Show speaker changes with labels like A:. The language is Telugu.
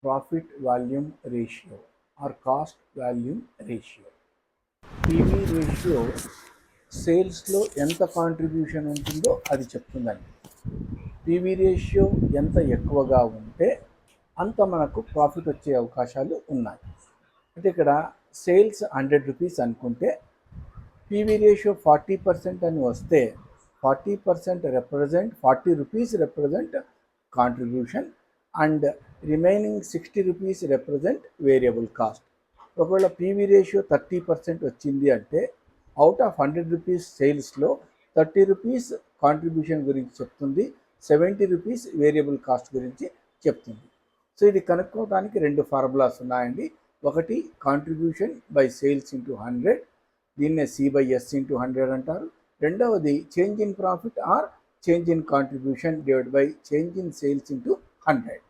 A: Profit volume ratio or cost volume ratio. PV ratio సేల్స్లో ఎంత కాంట్రిబ్యూషన్ ఉంటుందో అది చెప్తుందండి. పీవీ రేషియో ఎంత ఎక్కువగా ఉంటే అంత మనకు ప్రాఫిట్ వచ్చే అవకాశాలు ఉన్నాయి. అంటే ఇక్కడ సేల్స్ 100 రూపీస్ అనుకుంటే పీవీ రేషియో 40% అని వస్తే 40% represent 40 rupees represent contribution and remaining 60 rupees represent variable cost. ఒకవేళ పీవీ రేషియో 30% వచ్చింది అంటే అవుట్ ఆఫ్ 100 రూపీస్ సేల్స్లో 30 రూపీస్ కాంట్రిబ్యూషన్ గురించి చెప్తుంది, 70 రూపీస్ వేరియబుల్ కాస్ట్ గురించి చెప్తుంది. సో ఇది కనుక్కోవడానికి రెండు ఫార్ములాస్ ఉన్నాయండి. ఒకటి కాంట్రిబ్యూషన్ బై సేల్స్ ఇంటూ 100, దీన్నే C/S ఇంటూ 100 అంటారు. రెండవది change in profit or change in contribution divide by change in sales into 100.